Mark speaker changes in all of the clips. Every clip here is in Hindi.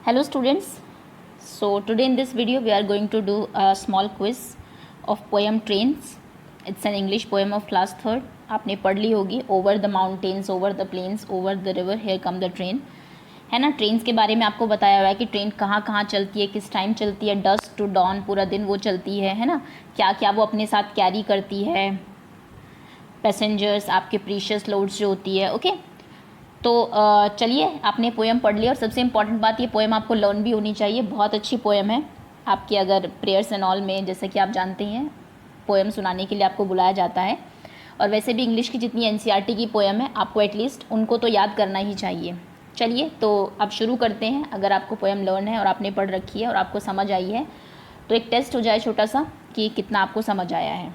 Speaker 1: Hello students, so today in this video we are going to do a small quiz of poem Trains. It's an English poem of class 3rd. आपने पढ़ ली होगी over the mountains, over the plains, over the river, here come the train. है ना। ट्रेन्स के बारे में आपको बताया हुआ है कि ट्रेन कहाँ कहाँ चलती है, किस टाइम चलती है, डस्क टू डॉन, पूरा दिन वो चलती है ना। क्या क्या वो अपने साथ कैरी करती है, पैसेंजर्स, आपके प्रीशियस लोड्स जो होती है। ओके, तो चलिए, आपने पोएम पढ़ लिया और सबसे इम्पॉर्टेंट बात, ये पोएम आपको लर्न भी होनी चाहिए। बहुत अच्छी पोएम है आपकी, अगर प्रेयर्स एंड ऑल में, जैसे कि आप जानते हैं, पोएम सुनाने के लिए आपको बुलाया जाता है। और वैसे भी इंग्लिश की जितनी एनसीईआरटी की पोएम है, आपको एटलीस्ट उनको तो याद करना ही चाहिए। चलिए, तो अब शुरू करते हैं। अगर आपको पोएम लर्न है और आपने पढ़ रखी है और आपको समझ आई है, तो एक टेस्ट हो जाए छोटा सा कि कितना आपको समझ आया है।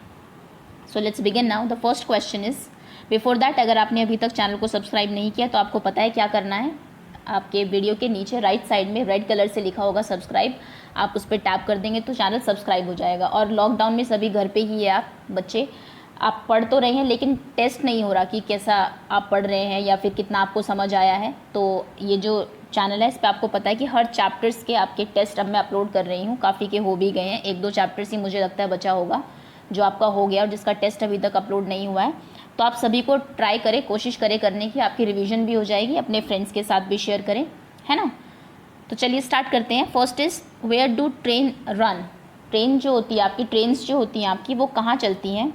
Speaker 1: So let's begin now. The first question is, before that, अगर आपने अभी तक चैनल को सब्सक्राइब नहीं किया तो आपको पता है क्या करना है। आपके वीडियो के नीचे राइट साइड में रेड कलर से लिखा होगा सब्सक्राइब, आप उस पर टैप कर देंगे तो चैनल सब्सक्राइब हो जाएगा। और लॉकडाउन में सभी घर पे ही है, आप बच्चे, आप पढ़ तो रहे हैं लेकिन टेस्ट नहीं हो रहा कि कैसा आप पढ़ रहे हैं या फिर कितना आपको समझ आया है। तो ये जो चैनल है, इस पर आपको पता है कि हर चैप्टर्स के आपके टेस्ट अब मैं अपलोड कर रही हूँ। काफ़ी के हो भी गए हैं, 1-2 चैप्टर्स ही मुझे लगता है बचा होगा जो आपका हो गया और जिसका टेस्ट अभी तक अपलोड नहीं हुआ है। तो आप सभी को ट्राई करें, कोशिश करें करने की, आपकी रिवीजन भी हो जाएगी, अपने फ्रेंड्स के साथ भी शेयर करें, है ना। तो चलिए स्टार्ट करते हैं। First is, where do train run. Train जो होती है आपकी, ट्रेन्स जो होती हैं आपकी, वो कहाँ चलती हैं?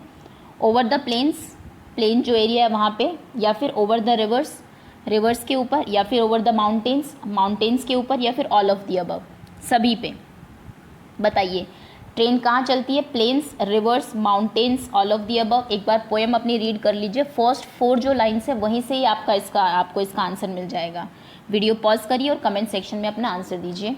Speaker 1: ओवर द प्लेन्स, प्लेन जो एरिया है वहाँ पे, या फिर ओवर द रिवर्स, रिवर्स के ऊपर, या फिर ओवर द माउंटेन्स, माउंटेन्स के ऊपर, या फिर ऑल ऑफ द अबव, सभी पे। बताइए ट्रेन कहाँ चलती है? Plains, rivers, mountains, all of the above. एक बार पोएम अपनी रीड कर लीजिए, फर्स्ट 4 जो लाइन्स है वहीं से ही आपको इसका आंसर मिल जाएगा। वीडियो पॉज करिए और कमेंट सेक्शन में अपना आंसर दीजिए।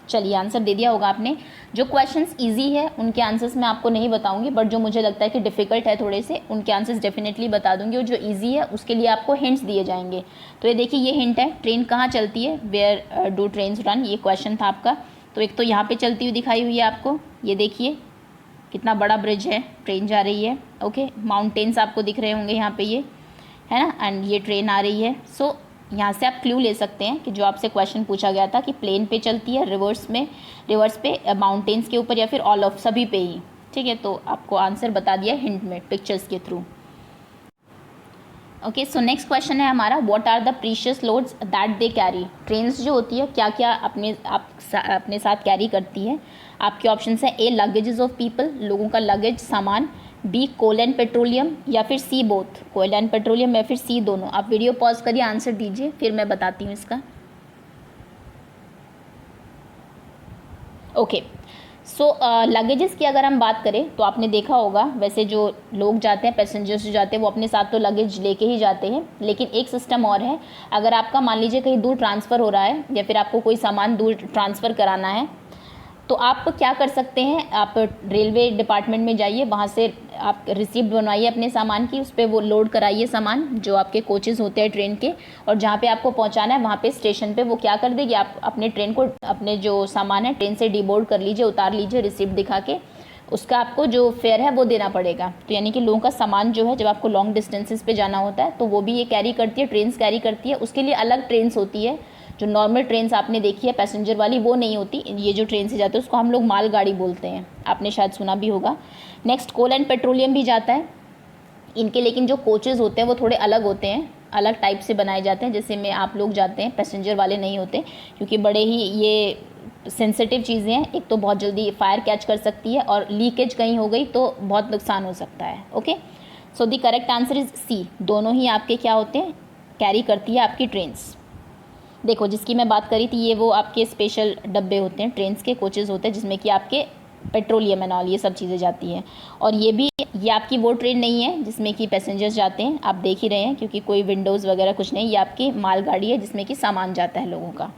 Speaker 1: चलिए, आंसर दे दिया होगा आपने। जो क्वेश्चंस इजी है उनके आंसर्स मैं आपको नहीं बताऊंगी, बट जो मुझे लगता है कि डिफ़िकल्ट है थोड़े से, उनके आंसर्स डेफिनेटली बता दूंगी। और जो इजी है उसके लिए आपको हिंट्स दिए जाएंगे। तो ये देखिए, ये हिंट है, ट्रेन कहाँ चलती है, वेयर डू ट्रेन्स रन, ये क्वेश्चन था आपका। तो एक तो यहाँ पर चलती हुई दिखाई हुई है आपको, ये देखिए कितना बड़ा ब्रिज है, ट्रेन जा रही है। ओके, माउंटेन्स आपको दिख रहे होंगे यहाँ पे, ये है ना, एंड ये ट्रेन आ रही है। सो यहाँ से आप क्लू ले सकते हैं कि जो आपसे क्वेश्चन पूछा गया था कि प्लेन पे चलती है, रिवर्स में, रिवर्स पे, माउंटेन्स के ऊपर, या फिर ऑल ऑफ, सभी पे ही। ठीक है, तो आपको आंसर बता दिया हिंट में, पिक्चर्स के थ्रू। ओके, सो नेक्स्ट क्वेश्चन है हमारा, what are the precious loads that they carry. Trains जो होती है क्या क्या अपने साथ कैरी करती है? आपके ऑप्शन है, ए लगेजेस ऑफ पीपल, लोगों का लगेज, सामान, बी कोल एंड पेट्रोलियम, या फिर C both, coil and petroleum, या फिर सी दोनों। आप वीडियो पॉज करिए, आंसर दीजिए, फिर मैं बताती हूँ इसका। ओके, सो लगेजेस की अगर हम बात करें तो आपने देखा होगा, वैसे जो लोग जाते हैं, पैसेंजर्स जो जाते हैं, वो अपने साथ तो लगेज लेके ही जाते हैं, लेकिन एक सिस्टम और है। अगर आपका मान लीजिए कहीं दूर ट्रांसफ़र हो रहा है, या फिर आपको कोई सामान दूर ट्रांसफ़र कराना है, तो आप क्या कर सकते हैं, आप रेलवे डिपार्टमेंट में जाइए, वहाँ से आप रिसिप्ट बनवाइए अपने सामान की, उस पर वो लोड कराइए सामान, जो आपके कोचेज़ होते हैं ट्रेन के, और जहाँ पे आपको पहुँचाना है वहाँ पे स्टेशन पे वो क्या कर देगी, आप अपने ट्रेन को, अपने जो सामान है ट्रेन से डीबोर्ड कर लीजिए, उतार लीजिए, रिसिप्ट दिखा के उसका आपको जो फेयर है वो देना पड़ेगा। तो यानी कि लोगों का सामान जो है, जब आपको लॉन्ग डिस्टेंसेस पे जाना होता है तो वो भी ये कैरी करती है, ट्रेन्स कैरी करती है। उसके लिए अलग ट्रेन्स होती है, जो नॉर्मल ट्रेन्स आपने देखी है पैसेंजर वाली, वो नहीं होती। ये जो ट्रेन से जाते हैं उसको हम लोग मालगाड़ी बोलते हैं, आपने शायद सुना भी होगा। नेक्स्ट, कोल एंड पेट्रोलियम भी जाता है इनके, लेकिन जो कोचेज़ होते हैं वो थोड़े अलग होते हैं, अलग टाइप से बनाए जाते हैं, जैसे में आप लोग जाते हैं, पैसेंजर वाले नहीं होते, क्योंकि बड़े ही ये सेंसिटिव चीज़ें हैं। एक तो बहुत जल्दी फायर कैच कर सकती है, और लीकेज कहीं हो गई तो बहुत नुकसान हो सकता है। Okay, so the correct answer is C, दोनों ही आपके क्या होते हैं, कैरी करती है आपकी ट्रेन्स। देखो, जिसकी मैं बात करी थी, ये वो आपके स्पेशल डब्बे होते हैं, ट्रेन्स के कोचेज़ होते हैं, जिसमें कि आपके पेट्रोलियम एंड ऑल ये सब चीज़ें जाती हैं। और ये आपकी वो ट्रेन नहीं है जिसमें कि पैसेंजर्स जाते हैं, आप देख ही रहे हैं, क्योंकि कोई विंडोज़ वगैरह कुछ नहीं, ये आपकी मालगाड़ी है जिसमें कि सामान जाता है लोगों का।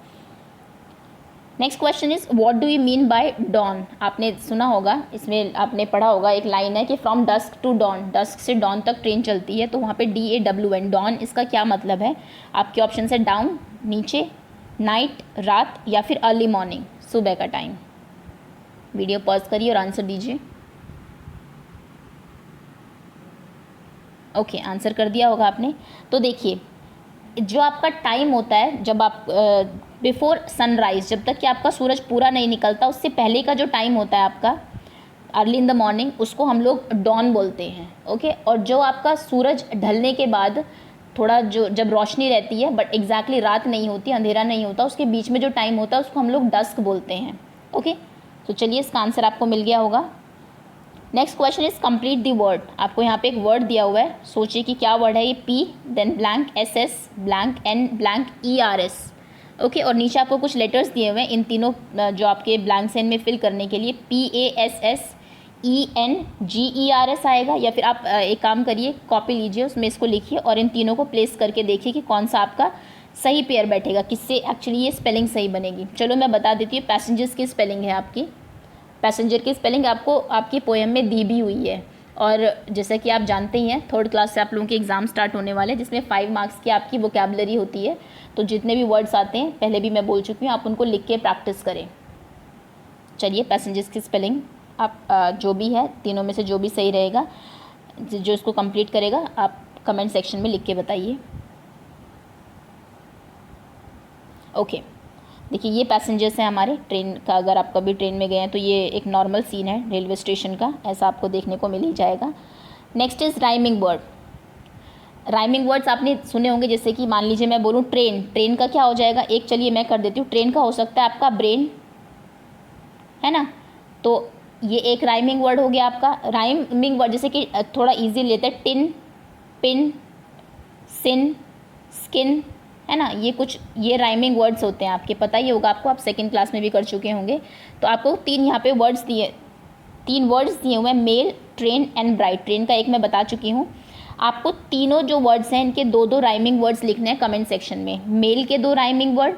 Speaker 1: Next question is, what do you mean by dawn. आपने सुना होगा, इसमें आपने पढ़ा होगा, एक लाइन है कि from dusk to dawn, dusk से डॉन तक ट्रेन चलती है, तो वहाँ पे DAWN, डॉन, इसका क्या मतलब है? आपके ऑप्शन है डाउन, नीचे, नाइट, रात, या फिर अर्ली मॉर्निंग, सुबह का टाइम। वीडियो पॉज करिए और आंसर दीजिए। ओके, आंसर कर दिया होगा आपने। तो देखिए, जो आपका टाइम होता है जब आप बिफोर सनराइज़, जब तक कि आपका सूरज पूरा नहीं निकलता, उससे पहले का जो टाइम होता है आपका अर्ली इन द मॉर्निंग, उसको हम लोग डॉन बोलते हैं। ओके, और जो आपका सूरज ढलने के बाद थोड़ा जो जब रोशनी रहती है बट एग्जैक्टली रात नहीं होती, अंधेरा नहीं होता, उसके बीच में जो टाइम होता है उसको हम लोग डस्क बोलते हैं। ओके, तो चलिए इसका आंसर आपको मिल गया होगा। Next question is complete the word. आपको यहाँ पे एक वर्ड दिया हुआ है, सोचिए कि क्या वर्ड है ये। P then blank S S blank N blank E R S. Okay, और नीचे आपको कुछ लेटर्स दिए हुए हैं, इन तीनों जो आपके ब्लैंक्स एन में फिल करने के लिए P A S S E N G E R S आएगा, या फिर आप एक काम करिए, कॉपी लीजिए, उसमें इसको लिखिए और इन तीनों को प्लेस करके देखिए कि कौन सा आपका सही पेयर बैठेगा, किससे एक्चुअली ये स्पेलिंग सही बनेगी। चलो मैं बता देती हूँ पैसेंजर्स की स्पेलिंग है आपकी। पैसेंजर की स्पेलिंग आपको आपकी पोएम में दी भी हुई है, और जैसा कि आप जानते ही हैं थर्ड क्लास से आप लोगों के एग्ज़ाम स्टार्ट होने वाले हैं, जिसमें 5 मार्क्स की आपकी वोकैबुलरी होती है। तो जितने भी वर्ड्स आते हैं पहले भी मैं बोल चुकी हूँ, आप उनको लिख के प्रैक्टिस करें। चलिए पैसेंजर्स की स्पेलिंग आप जो भी है तीनों में से जो भी सही रहेगा, जो इसको कंप्लीट करेगा, आप कमेंट सेक्शन में लिख के बताइए। ओके, देखिए ये पैसेंजर्स हैं हमारे ट्रेन का। अगर आप कभी ट्रेन में गए हैं तो ये एक नॉर्मल सीन है रेलवे स्टेशन का, ऐसा आपको देखने को मिल ही जाएगा। Next is rhyming word. Rhyming words आपने सुने होंगे, जैसे कि मान लीजिए मैं बोलूँ ट्रेन, ट्रेन का क्या हो जाएगा, एक चलिए मैं कर देती हूँ, ट्रेन का हो सकता है आपका ब्रेन, है ना। तो ये एक राइमिंग वर्ड हो गया आपका। राइमिंग वर्ड जैसे कि थोड़ा इजी लेते हैं, टिन, पिन, सिन, स्किन, है ना, ये कुछ ये राइमिंग वर्ड्स होते हैं आपके, पता ही होगा आपको, आप सेकंड क्लास में भी कर चुके होंगे। तो आपको 3 यहाँ पे वर्ड्स दिए, 3 वर्ड्स दिए हुए हैं, mail, train and bright. Train का एक मैं बता चुकी हूँ। आपको तीनों जो वर्ड्स हैं इनके 2-2 राइमिंग वर्ड्स लिखने हैं कमेंट सेक्शन में। मेल के 2 राइमिंग वर्ड,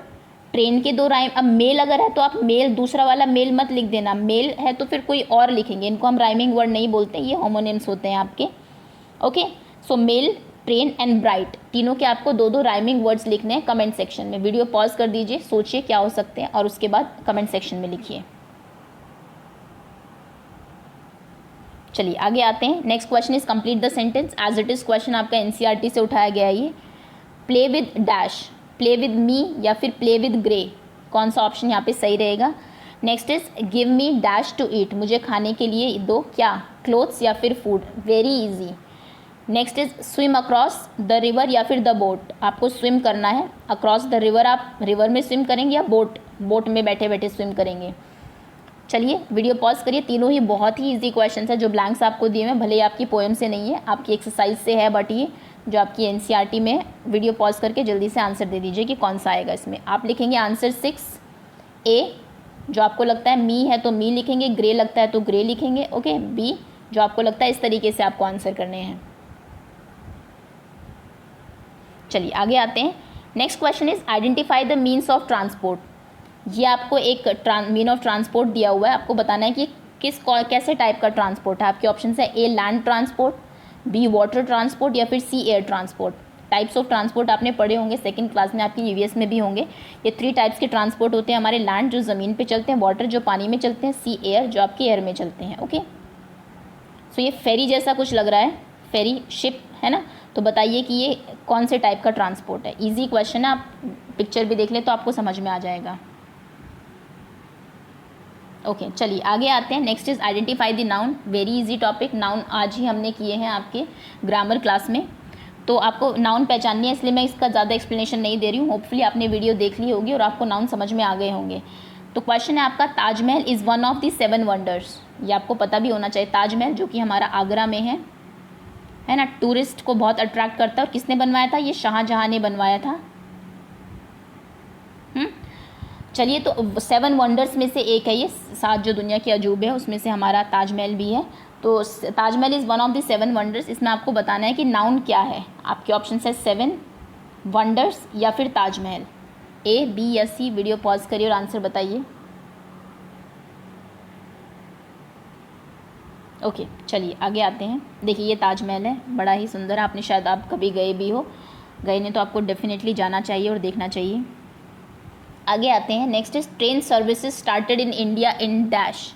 Speaker 1: ट्रेन के 2 राइम। अब मेल अगर है तो आप मेल दूसरा वाला मेल मत लिख देना, मेल है तो फिर कोई और लिखेंगे, इनको हम राइमिंग वर्ड नहीं बोलते, ये होमोनिम्स होते हैं आपके। Okay, so mail, train and bright, तीनों के आपको 2-2 राइमिंग वर्ड्स लिखने हैं कमेंट सेक्शन में। वीडियो पॉज कर दीजिए, सोचिए क्या हो सकते हैं और उसके बाद कमेंट सेक्शन में लिखिए। चलिए आगे आते हैं। Next question is complete the sentence as it is. Question आपका एनसीईआरटी से उठाया गया है ये। Play with dash, play with me या फिर प्ले विद ग्रे, कौन सा ऑप्शन यहाँ पे सही रहेगा। Next is give me dash to eat, मुझे खाने के लिए दो क्या, क्लोथ्स या फिर food, very easy. Next is swim across the river या फिर द बोट, आपको स्विम करना है अक्रॉस द रिवर, आप रिवर में स्विम करेंगे या बोट में बैठे बैठे स्विम करेंगे। चलिए वीडियो पॉज करिए, तीनों ही बहुत ही इजी क्वेश्चन है जो ब्लैंक्स आपको दिए हैं, भले ही आपकी पोएम से नहीं है, आपकी एक्सरसाइज से है, बट ये जो आपकी एनसीईआरटी में है। वीडियो पॉज करके जल्दी से आंसर दे दीजिए कि कौन सा आएगा इसमें। आप लिखेंगे आंसर 6 ए, जो आपको लगता है मी है तो मी लिखेंगे, ग्रे लगता है तो ग्रे लिखेंगे। ओके, बी जो आपको लगता है, इस तरीके से आपको आंसर करने हैं। चलिए आगे आते हैं। Next question is identify the means of transport. ये आपको एक मीन ऑफ ट्रांसपोर्ट दिया हुआ है, आपको बताना है कि कैसे टाइप का ट्रांसपोर्ट है। आपके ऑप्शन है A land transport, B water transport या फिर C air transport. Types of transport आपने पढ़े होंगे सेकंड क्लास में, आपकी यूवीएस में भी होंगे। ये 3 टाइप्स के ट्रांसपोर्ट होते हैं हमारे, लैंड जो ज़मीन पे चलते हैं, वाटर जो पानी में चलते हैं, सी एयर जो आपके एयर में चलते हैं। ओके, सो ये फेरी जैसा कुछ लग रहा है, फेरी शिप है ना, तो बताइए कि ये कौन से टाइप का ट्रांसपोर्ट है। ईजी क्वेश्चन है, आप पिक्चर भी देख लें तो आपको समझ में आ जाएगा। ओके, चलिए आगे आते हैं। Next is identify the noun, very easy topic. Noun आज ही हमने किए हैं आपके ग्रामर क्लास में, तो आपको नाउन पहचाननी है, इसलिए मैं इसका ज़्यादा एक्सप्लेनेशन नहीं दे रही हूँ। होपफुली आपने वीडियो देख ली होगी और आपको नाउन समझ में आ गए होंगे। तो क्वेश्चन है आपका, Taj Mahal is one of the 7 wonders. ये आपको पता भी होना चाहिए। ताजमहल जो कि हमारा आगरा में है ना, टूरिस्ट को बहुत अट्रैक्ट करता है। और किसने बनवाया था, ये शाहजहाँ ने बनवाया था। चलिए, तो 7 वंडर्स में से एक है ये, 7 जो दुनिया के अजूबे हैं उसमें से हमारा ताजमहल भी है। तो Taj Mahal is one of the 7 wonders. इसमें आपको बताना है कि नाउन क्या है। आपके ऑप्शन है 7 वंडर्स या फिर ताजमहल, ए बी या सी। वीडियो पॉज करिए और आंसर बताइए। ओके, चलिए आगे आते हैं। देखिए ये ताजमहल है, बड़ा ही सुंदर है, आपने शायद आप कभी गए भी हो, गए नहीं तो आपको डेफिनेटली जाना चाहिए और देखना चाहिए। आगे आते हैं। Next is train services started in India in dash.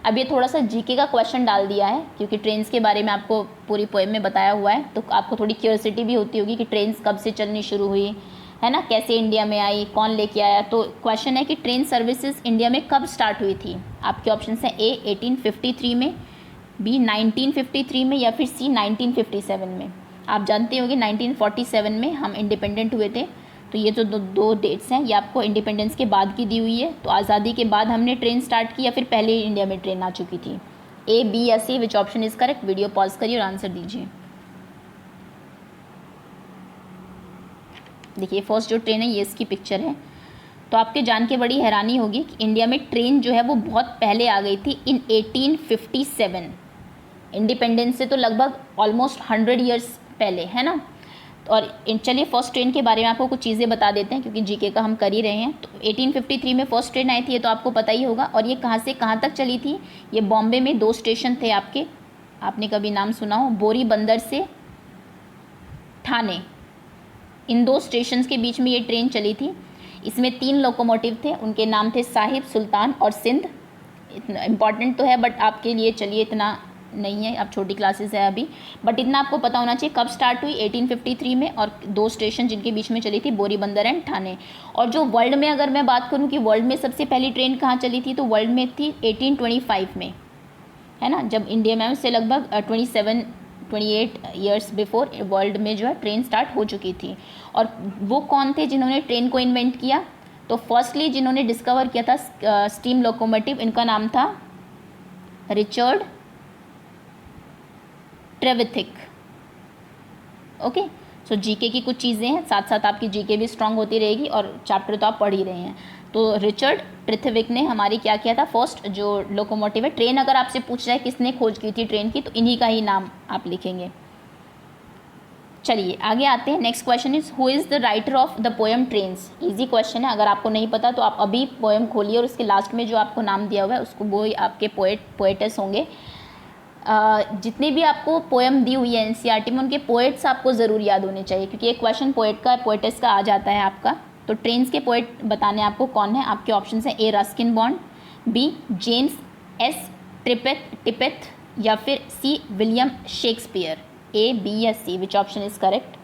Speaker 1: अब ये थोड़ा सा जीके का क्वेश्चन डाल दिया है क्योंकि ट्रेन्स के बारे में आपको पूरी पोएम में बताया हुआ है, तो आपको थोड़ी क्यूरियोसिटी भी होती होगी कि ट्रेन्स कब से चलनी शुरू हुई है ना, कैसे इंडिया में आई, कौन लेके आया। तो क्वेश्चन है कि ट्रेन सर्विसेज इंडिया में कब स्टार्ट हुई थी। आपके ऑप्शन हैं ए 1853 में, बी 1953 में, या फिर सी 1957 में। आप जानते होंगे 1947 में हम इंडिपेंडेंट हुए थे, तो ये जो दो डेट्स हैं ये आपको इंडिपेंडेंस के बाद की दी हुई है। तो आज़ादी के बाद हमने ट्रेन स्टार्ट की या फिर पहले ही इंडिया में ट्रेन आ चुकी थी। ए, बी या C, which option is correct. Video pause करिए और आंसर दीजिए। देखिए फर्स्ट जो ट्रेन है ये इसकी पिक्चर है। तो आपके जान के बड़ी हैरानी होगी कि इंडिया में ट्रेन जो है वो बहुत पहले आ गई थी, इन 1857। इंडिपेंडेंस से तो लगभग ऑलमोस्ट 100 ईयर्स पहले, है ना। और चलिए फर्स्ट ट्रेन के बारे में आपको कुछ चीज़ें बता देते हैं क्योंकि जीके का हम कर ही रहे हैं। तो 1853 में फर्स्ट ट्रेन आई थी, ये तो आपको पता ही होगा। और ये कहाँ से कहाँ तक चली थी, ये बॉम्बे में 2 स्टेशन थे आपके, आपने कभी नाम सुना हो, बोरी बंदर से ठाणे, इन 2 स्टेशन के बीच में ये ट्रेन चली थी। इसमें 3 लोकोमोटिव थे, उनके नाम थे साहिब, सुल्तान और सिंध। इतना इम्पॉर्टेंट तो है बट आपके लिए चलिए इतना नहीं है, आप छोटी क्लासेस है अभी, बट इतना आपको पता होना चाहिए कब स्टार्ट हुई, 1853 में। और 2 स्टेशन जिनके बीच में चली थी, बोरी बंदर एंड ठाणे। और जो वर्ल्ड में अगर मैं बात करूं कि वर्ल्ड में सबसे पहली ट्रेन कहाँ चली थी, तो वर्ल्ड में थी 1825 में, है ना, जब इंडिया में उससे लगभग 28 ईयर्स बिफोर वर्ल्ड में जो है ट्रेन स्टार्ट हो चुकी थी। और वो कौन थे जिन्होंने ट्रेन को इन्वेंट किया, तो फर्स्टली जिन्होंने डिस्कवर किया था स्टीम लोकोमोटिव, इनका नाम था रिचर्ड ट्रेविथिक। ओके, सो जीके की कुछ चीज़ें हैं, साथ साथ आपकी जीके भी स्ट्रांग होती रहेगी और चैप्टर तो आप पढ़ ही रहे हैं। तो रिचर्ड ट्रेविथिक ने हमारी क्या किया था, फर्स्ट जो लोकोमोटिव है, ट्रेन अगर आपसे पूछ रहा है किसने खोज की थी ट्रेन की, तो इन्हीं का ही नाम आप लिखेंगे। चलिए आगे आते हैं। Next question is who is the writer of the poem trains. Easy question है, अगर आपको नहीं पता तो आप अभी पोएम खोलिए और उसके लास्ट में जो आपको नाम दिया हुआ है उसको, वो आपके पोएटेस होंगे। जितने भी आपको पोएम दी हुई है एनसीईआरटी में, उनके पोएट्स आपको ज़रूर याद होने चाहिए क्योंकि एक क्वेश्चन पोएट का, पोएटेस का आ जाता है आपका। तो ट्रेन्स के पोएट बताने आपको कौन है। आपके ऑप्शन हैं A Ruskin Bond, B James S Tipeth, या फिर C William Shakespeare. A, B या C, which option is correct.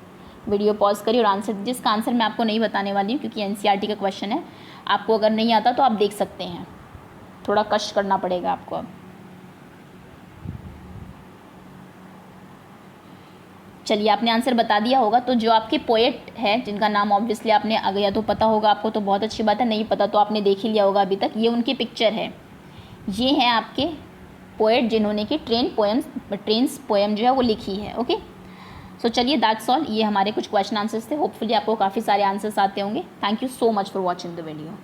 Speaker 1: Video pause करिए और आंसर दीजिए। इसका आंसर मैं आपको नहीं बताने वाली हूँ क्योंकि एनसीईआरटी का क्वेश्चन है, आपको अगर नहीं आता तो आप देख सकते हैं, थोड़ा कष्ट करना पड़ेगा आपको। अब चलिए आपने आंसर बता दिया होगा। तो जो आपके पोएट है जिनका नाम ऑब्वियसली आपने अगर या तो पता होगा आपको तो बहुत अच्छी बात है, नहीं पता तो आपने देख ही लिया होगा अभी तक। ये उनकी पिक्चर है, ये हैं आपके पोएट जिन्होंने कि ट्रेन्स पोएम जो है वो लिखी है। ओके, सो चलिए दैट्स ऑल। ये हमारे कुछ क्वेश्चन आंसर्स थे, होपफुली आपको काफ़ी सारे आंसर्स आते होंगे। Thank you so much for watching the video.